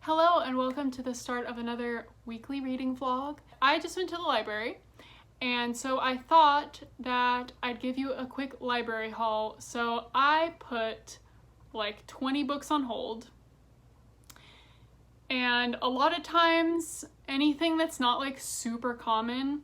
Hello and welcome to the start of another weekly reading vlog. I just went to the library and so I thought that I'd give you a quick library haul. So I put like 20 books on hold, and a lot of times anything that's not like super common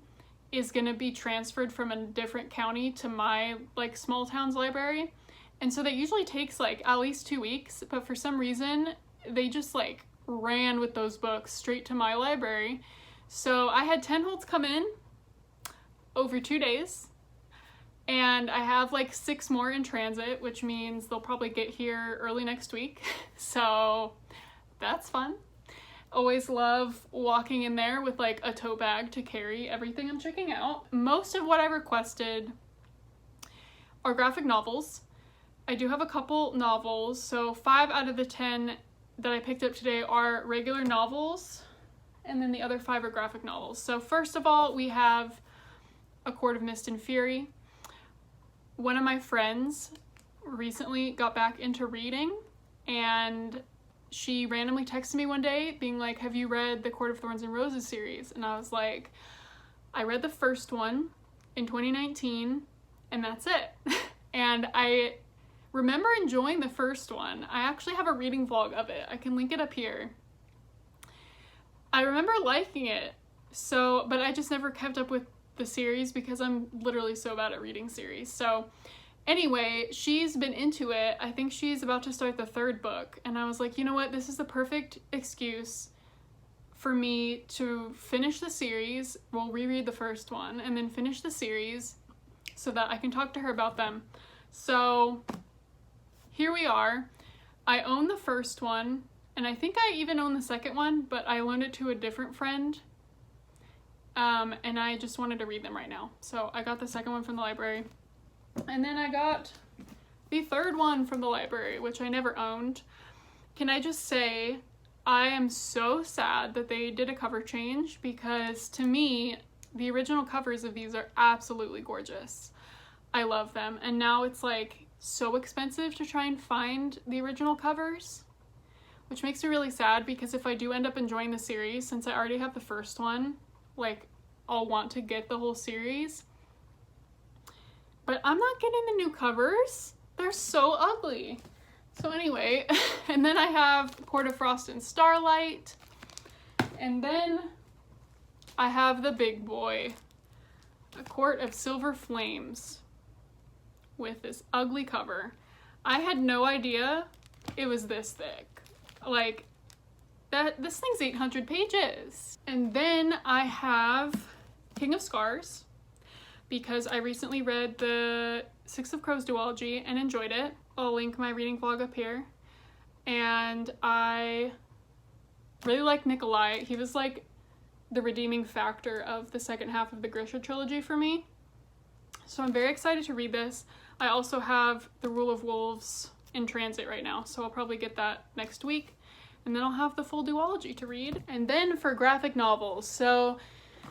is gonna be transferred from a different county to my like small town's library. And so that usually takes like at least 2 weeks, but for some reason they just like ran with those books straight to my library. So I had 10 holds come in over 2 days, and I have like 6 more in transit, which means they'll probably get here early next week. So that's fun. Always love walking in there with like a tote bag to carry everything I'm checking out. Most of what I requested are graphic novels. I do have a couple novels, so 5 out of the 10 that I picked up today are regular novels, and then the other 5 are graphic novels. So first of all, we have A Court of Mist and Fury. One of my friends recently got back into reading, and she randomly texted me one day being like, have you read the Court of Thorns and Roses series? And I was like, I read the first one in 2019 and that's it. And I remember enjoying the first one. I actually have a reading vlog of it. I can link it up here. I remember liking it, but I just never kept up with the series because I'm literally so bad at reading series. So anyway, she's been into it. I think she's about to start the 3rd book, and I was like, you know what? This is the perfect excuse for me to finish the series. We'll reread the first one and then finish the series so that I can talk to her about them. So here we are. I own the first one, and I think I even own the second one, but I loaned it to a different friend, and I just wanted to read them right now. So I got the second one from the library, and then I got the 3rd one from the library, which I never owned. Can I just say, I am so sad that they did a cover change, because to me, the original covers of these are absolutely gorgeous. I love them, and now it's like so expensive to try and find the original covers, which makes me really sad, because if I do end up enjoying the series, since I already have the first one, like I'll want to get the whole series. But I'm not getting the new covers. They're so ugly. So anyway, and then I have Court of Frost and Starlight, and then I have the big boy, A Court of Silver Flames, with this ugly cover. I had no idea it was this thick. Like, this thing's 800 pages. And then I have King of Scars, because I recently read the Six of Crows duology and enjoyed it. I'll link my reading vlog up here. And I really like Nikolai. He was like the redeeming factor of the second half of the Grisha trilogy for me. So I'm very excited to read this. I also have The Rule of Wolves in transit right now, so I'll probably get that next week. And then I'll have the full duology to read. And then for graphic novels, so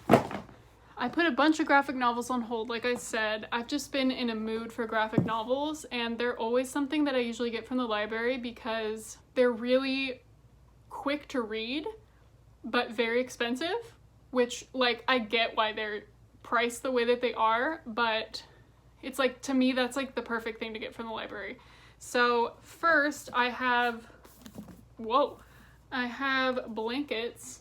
I put a bunch of graphic novels on hold. Like I said, I've just been in a mood for graphic novels, and they're always something that I usually get from the library because they're really quick to read, but very expensive, which like I get why they're priced the way that they are, but it's like, to me, that's like the perfect thing to get from the library. So first I have Blankets,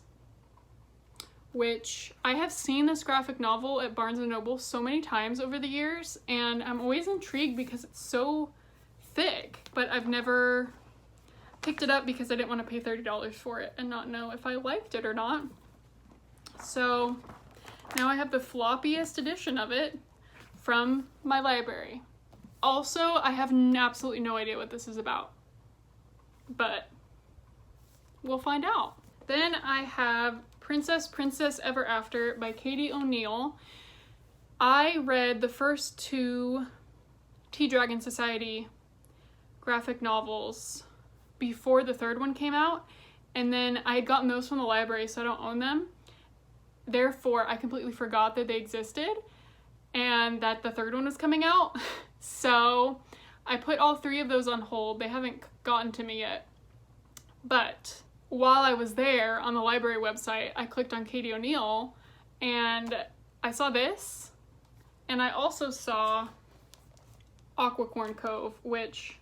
which I have seen this graphic novel at Barnes & Noble so many times over the years, and I'm always intrigued because it's so thick, but I've never picked it up because I didn't want to pay $30 for it and not know if I liked it or not. So now I have the floppiest edition of it from my library. Also, I have absolutely no idea what this is about, but we'll find out. Then I have Princess Ever After by Katie O'Neill. I read the first 2 Tea Dragon Society graphic novels before the 3rd one came out, and then I had gotten those from the library, so I don't own them. Therefore, I completely forgot that they existed and that the 3rd one was coming out. So I put all 3 of those on hold. They haven't gotten to me yet. But while I was there on the library website, I clicked on Katie O'Neill and I saw this, and I also saw Aquacorn Cove, which,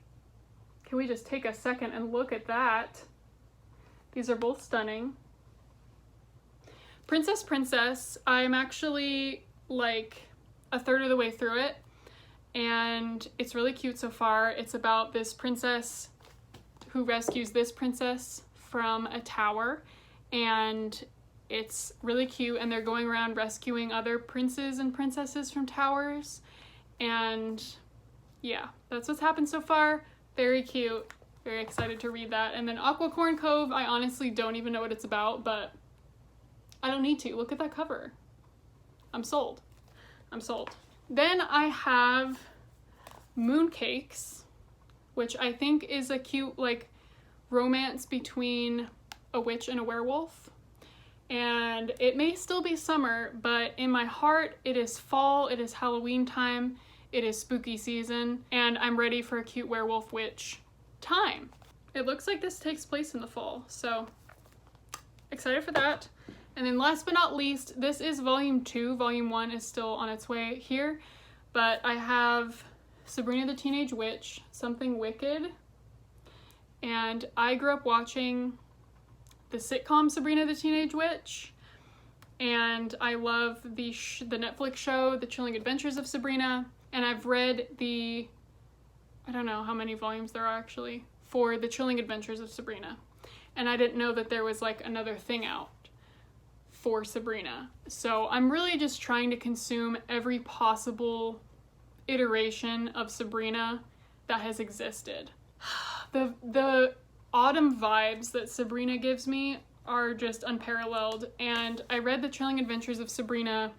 can we just take a second and look at that? These are both stunning. Princess, I'm actually like a third of the way through it, and it's really cute so far. It's about this princess who rescues this princess from a tower, and it's really cute, and they're going around rescuing other princes and princesses from towers, and yeah, that's what's happened so far. Very cute. Very excited to read that. And then Aquacorn Cove, I honestly don't even know what it's about, but I don't need to. Look at that cover. I'm sold. I'm sold. Then I have Mooncakes, which I think is a cute like romance between a witch and a werewolf. And it may still be summer, but in my heart, it is fall, it is Halloween time, it is spooky season, and I'm ready for a cute werewolf witch time. It looks like this takes place in the fall, so excited for that. And then last but not least, this is volume 2. Volume 1 is still on its way here, but I have Sabrina the Teenage Witch, Something Wicked, and I grew up watching the sitcom Sabrina the Teenage Witch, and I love the Netflix show, The Chilling Adventures of Sabrina, and I've read I don't know how many volumes there are actually, for The Chilling Adventures of Sabrina, and I didn't know that there was like another thing out for Sabrina. So I'm really just trying to consume every possible iteration of Sabrina that has existed. The autumn vibes that Sabrina gives me are just unparalleled, and I read The Chilling Adventures of Sabrina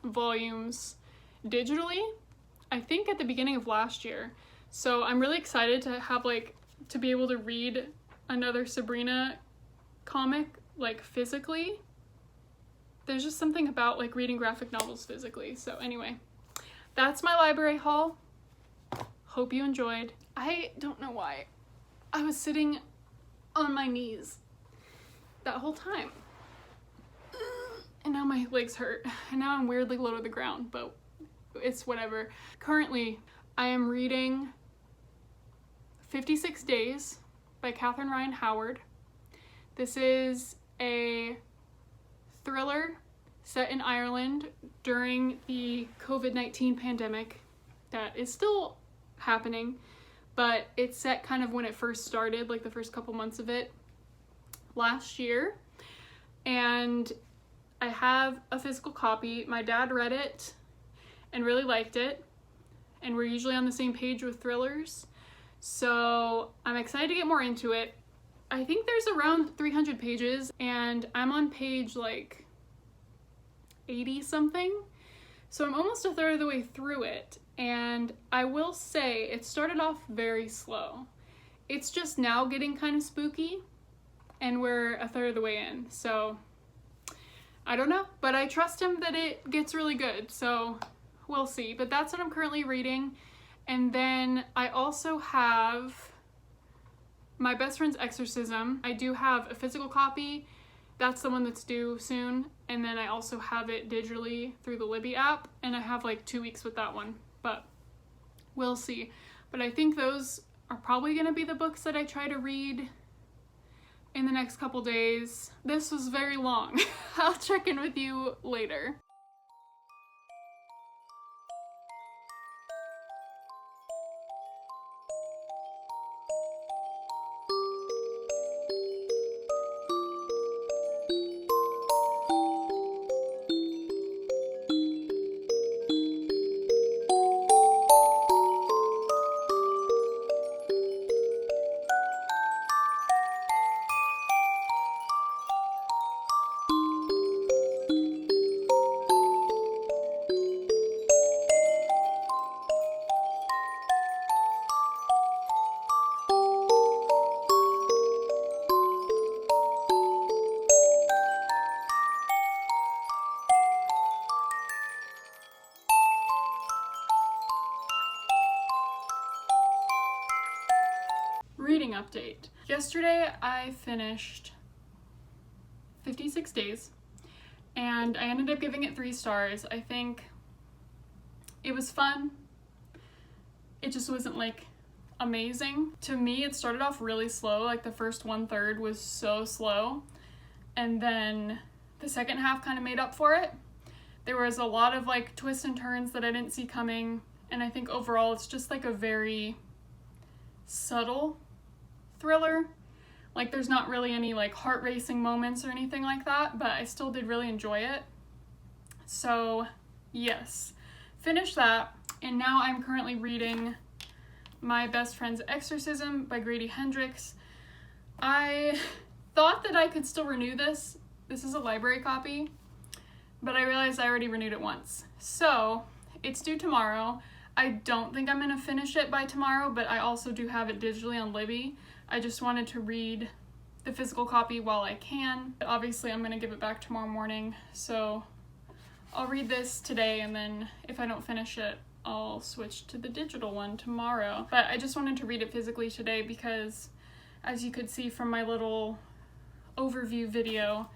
volumes digitally, I think at the beginning of last year. So I'm really excited to have to be able to read another Sabrina comic physically. There's just something about reading graphic novels physically. So anyway, that's my library haul. Hope you enjoyed. I don't know why I was sitting on my knees that whole time. And now my legs hurt. And now I'm weirdly low to the ground, but it's whatever. Currently, I am reading 56 Days by Katherine Ryan Howard. This is a thriller set in Ireland during the COVID-19 pandemic that is still happening, but it's set kind of when it first started, the first couple months of it last year. And I have a physical copy. My dad read it and really liked it, and we're usually on the same page with thrillers, so I'm excited to get more into it. I think there's around 300 pages, and I'm on page 80 something, so I'm almost a third of the way through it. And I will say it started off very slow. It's just now getting kind of spooky, and we're a third of the way in, so I don't know, but I trust him that it gets really good, so we'll see. But that's what I'm currently reading. And then I also have my best friend's Exorcism. I do have a physical copy. That's the one that's due soon. And then I also have it digitally through the Libby app, and I have 2 weeks with that one, but we'll see. But I think those are probably gonna be the books that I try to read in the next couple days. This was very long. I'll check in with you later. update. Yesterday I finished 56 Days, and I ended up giving it 3 stars. I think it was fun. It just wasn't like amazing. To me, it started off really slow. Like the first 1/3 was so slow, and then the second half kind of made up for it. There was a lot of like twists and turns that I didn't see coming, and I think overall it's just like a very subtle thriller. Like there's not really any like heart racing moments or anything like that, but I still did really enjoy it. So yes, finished that, and now I'm currently reading My Best Friend's Exorcism by Grady Hendrix. I thought that I could still renew this. This is a library copy, but I realized I already renewed it once. So it's due tomorrow. I don't think I'm going to finish it by tomorrow, but I also do have it digitally on Libby. I just wanted to read the physical copy while I can. But obviously I'm going to give it back tomorrow morning, so I'll read this today, and then if I don't finish it, I'll switch to the digital one tomorrow. But I just wanted to read it physically today because, as you could see from my little overview video,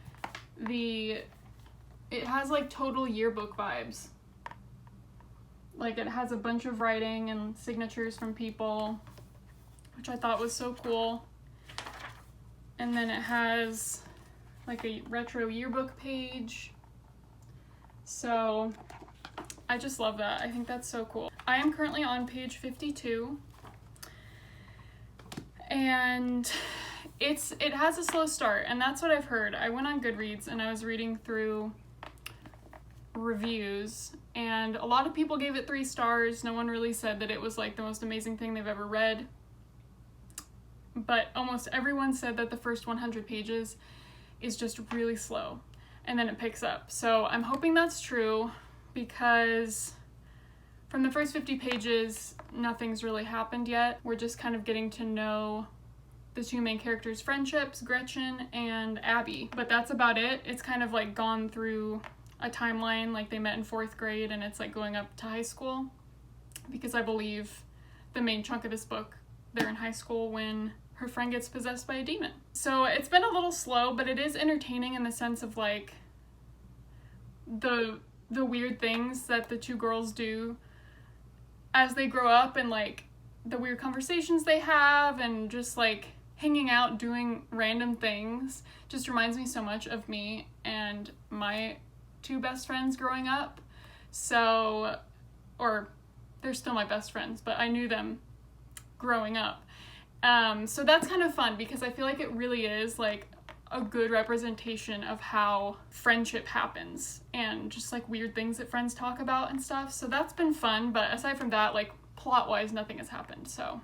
it has like total yearbook vibes. Like it has a bunch of writing and signatures from people, which I thought was so cool. And then it has like a retro yearbook page. So I just love that. I think that's so cool. I am currently on page 52, and it has a slow start, and that's what I've heard. I went on Goodreads and I was reading through reviews, and a lot of people gave it 3 stars. No one really said that it was like the most amazing thing they've ever read, but almost everyone said that the first 100 pages is just really slow, and then it picks up. So I'm hoping that's true, because from the first 50 pages, nothing's really happened yet. We're just kind of getting to know the 2 main characters' friendships, Gretchen and Abby. But that's about it. It's kind of like gone through a timeline, like they met in 4th grade and it's like going up to high school, because I believe the main chunk of this book, they're in high school when her friend gets possessed by a demon. So it's been a little slow, but it is entertaining in the sense of like the weird things that the 2 girls do as they grow up, and like the weird conversations they have, and just like hanging out doing random things just reminds me so much of me and my 2 best friends growing up. So, or they're still my best friends, but I knew them growing up. So that's kind of fun, because I feel like it really is like a good representation of how friendship happens, and just like weird things that friends talk about and stuff. So that's been fun, but aside from that, like plot-wise, nothing has happened. So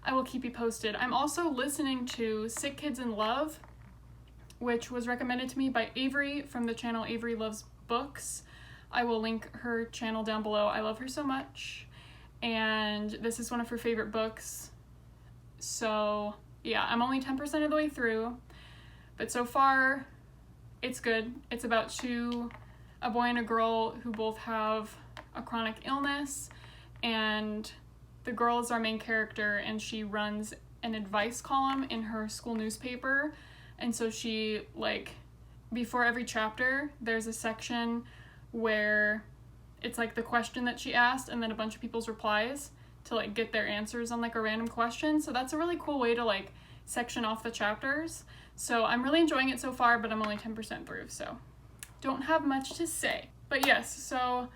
I will keep you posted. I'm also listening to Sick Kids in Love, which was recommended to me by Avery from the channel Avery Loves Books. I will link her channel down below. I love her so much, and this is one of her favorite books. So yeah, I'm only 10% of the way through, but so far it's good. It's about a boy and a girl who both have a chronic illness, and the girl is our main character, and she runs an advice column in her school newspaper. And so she, like, before every chapter, there's a section where it's like the question that she asked and then a bunch of people's replies to like get their answers on like a random question. So that's a really cool way to like section off the chapters. So I'm really enjoying it so far, but I'm only 10% through, so don't have much to say. But yes, so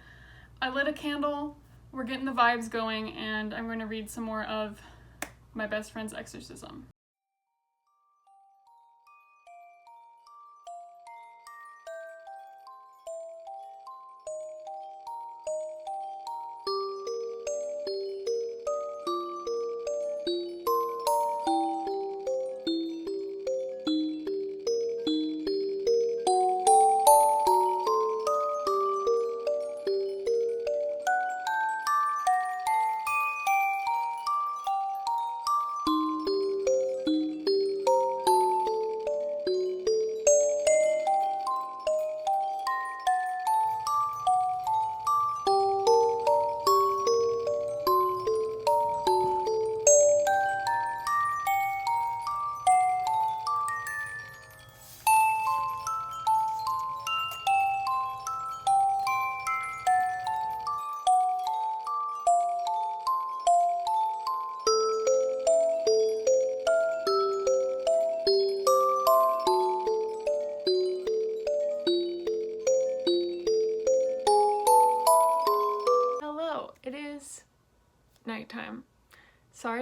I lit a candle, we're getting the vibes going, and I'm going to read some more of My Best Friend's Exorcism.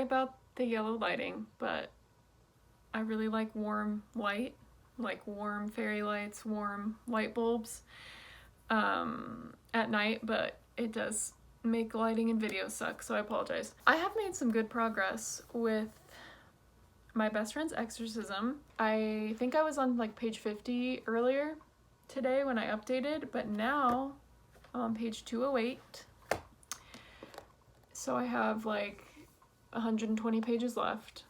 about the yellow lighting, but I really like warm light, like warm fairy lights, warm light bulbs at night, but it does make lighting in videos suck, so I apologize. I have made some good progress with my best friend's Exorcism. I think I was on like page 50 earlier today when I updated, but now I'm on page 208. So I have like 120 pages left,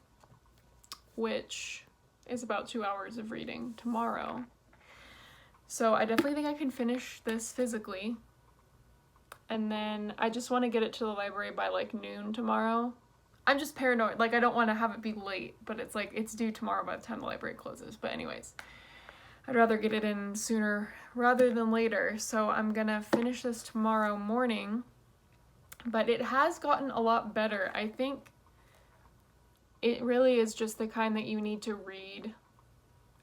which is about 2 hours of reading tomorrow. So I definitely think I can finish this physically. And then I just want to get it to the library by like noon tomorrow. I'm just paranoid. Like, I don't want to have it be late, but it's like it's due tomorrow by the time the library closes. But anyways, I'd rather get it in sooner rather than later. So I'm gonna finish this tomorrow morning. But it has gotten a lot better. I think it really is just the kind that you need to read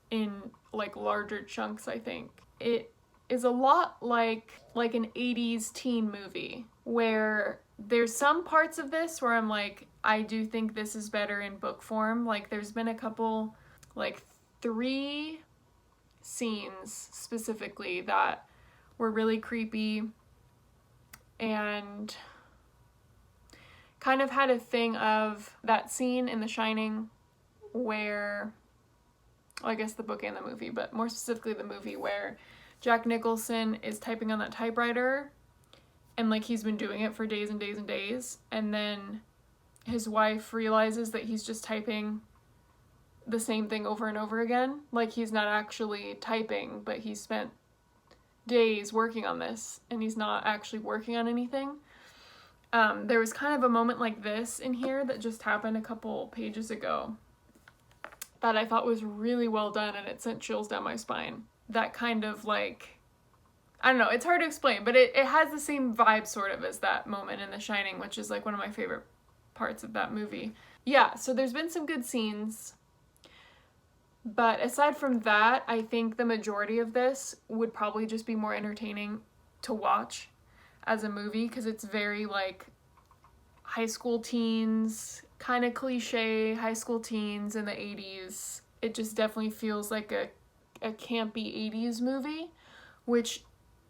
in like larger chunks, I think. It is a lot like an 80s teen movie, where there's some parts of this where I'm like, I do think this is better in book form. Like, there's been a couple, like 3 scenes specifically that were really creepy and kind of had a thing of that scene in The Shining where, well, I guess the book and the movie, but more specifically the movie, where Jack Nicholson is typing on that typewriter and like he's been doing it for days and days and days, and then his wife realizes that he's just typing the same thing over and over again. Like, he's not actually typing, but he spent days working on this and he's not actually working on anything. There was kind of a moment like this in here that just happened a couple pages ago that I thought was really well done, and it sent chills down my spine. That kind of like, I don't know, it's hard to explain, but it has the same vibe sort of as that moment in The Shining, which is like one of my favorite parts of that movie. Yeah, so there's been some good scenes, but aside from that, I think the majority of this would probably just be more entertaining to watch as a movie, because it's very like high school teens, kind of cliche high school teens in the 80s. It just definitely feels like a campy 80s movie, which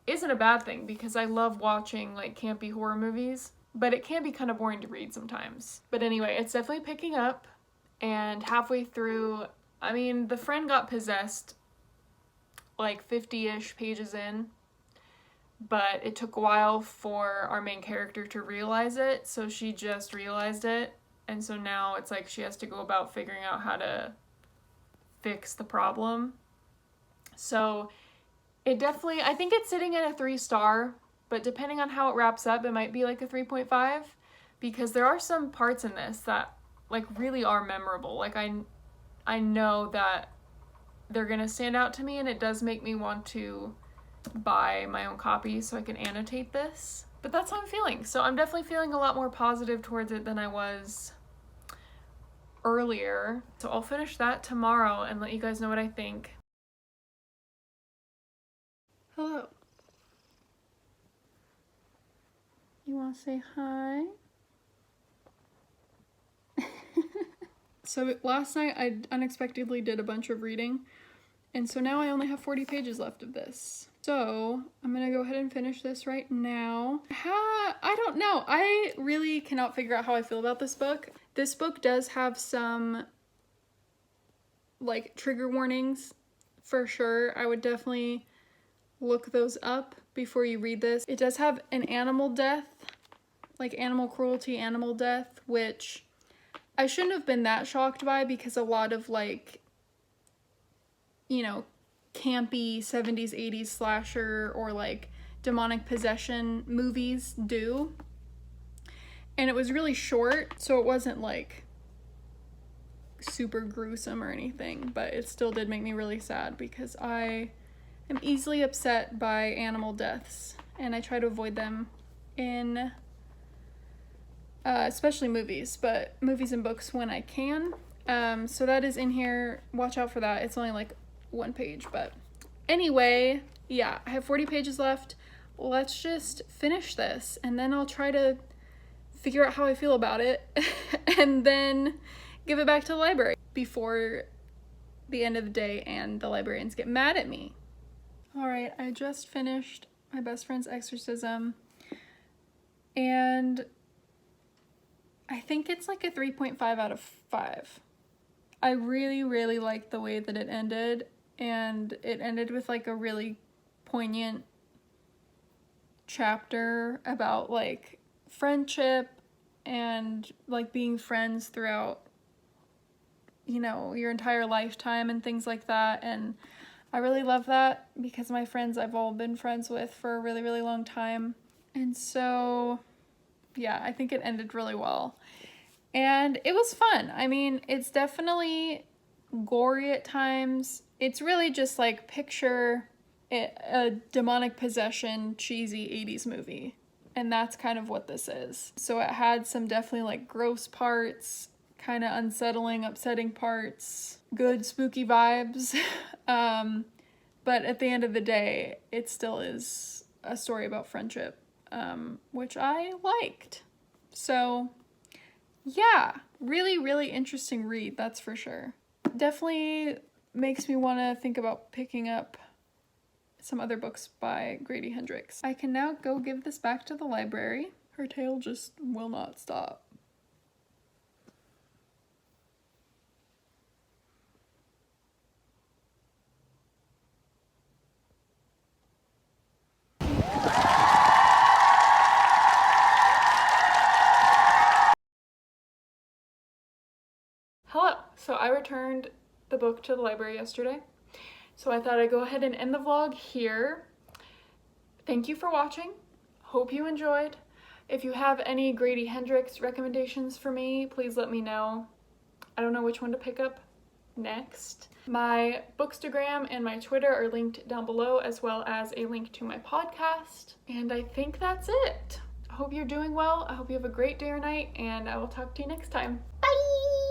isn't a bad thing because I love watching like campy horror movies, but it can be kind of boring to read sometimes. But anyway, it's definitely picking up, and halfway through, I mean, the friend got possessed like 50-ish pages in, but it took a while for our main character to realize it, so she just realized it, and so now it's like she has to go about figuring out how to fix the problem. So it definitely, I think it's sitting at a 3-star, but depending on how it wraps up, it might be like a 3.5, because there are some parts in this that like really are memorable. Like, I know that they're gonna stand out to me, and it does make me want to buy my own copy so I can annotate this. But that's how I'm feeling. So I'm definitely feeling a lot more positive towards it than I was earlier. So I'll finish that tomorrow and let you guys know what I think. Hello. You want to say hi? So last night I unexpectedly did a bunch of reading, and so now I only have 40 pages left of this. So I'm gonna go ahead and finish this right now. I don't know. I really cannot figure out how I feel about this book. This book does have some like trigger warnings for sure. I would definitely look those up before you read this. It does have an animal death, like animal cruelty, animal death, which I shouldn't have been that shocked by, because a lot of like, you know, campy 70s, 80s slasher or like demonic possession movies do. And it was really short, so it wasn't like super gruesome or anything, but it still did make me really sad because I am easily upset by animal deaths, and I try to avoid them in especially movies, but movies and books when I can. So that is in here. Watch out for that. It's only like 1 page, but anyway, yeah, I have 40 pages left. Let's just finish this, and then I'll try to figure out how I feel about it, and then give it back to the library before the end of the day and the librarians get mad at me. All right, I just finished my best friend's Exorcism, and I think it's like a 3.5 out of 5. I really, really liked the way that it ended, and it ended with like a really poignant chapter about like friendship and like being friends throughout, you know, your entire lifetime and things like that. And I really love that because my friends I've all been friends with for a really, really long time. And so, yeah, I think it ended really well. And it was fun. I mean, it's definitely gory at times. It's really just like picture a demonic possession, cheesy 80s movie. And that's kind of what this is. So it had some definitely like gross parts, kind of unsettling, upsetting parts, good spooky vibes. But at the end of the day, it still is a story about friendship, which I liked. So yeah, really, really interesting read, that's for sure. Definitely makes me want to think about picking up some other books by Grady Hendrix. I can now go give this back to the library. Her tail just will not stop. Hello! So I returned the book to the library yesterday. So I thought I'd go ahead and end the vlog here. Thank you for watching. Hope you enjoyed. If you have any Grady Hendrix recommendations for me, please let me know. I don't know which one to pick up next. My Bookstagram and my Twitter are linked down below, as well as a link to my podcast. And I think that's it. I hope you're doing well. I hope you have a great day or night, and I will talk to you next time. Bye!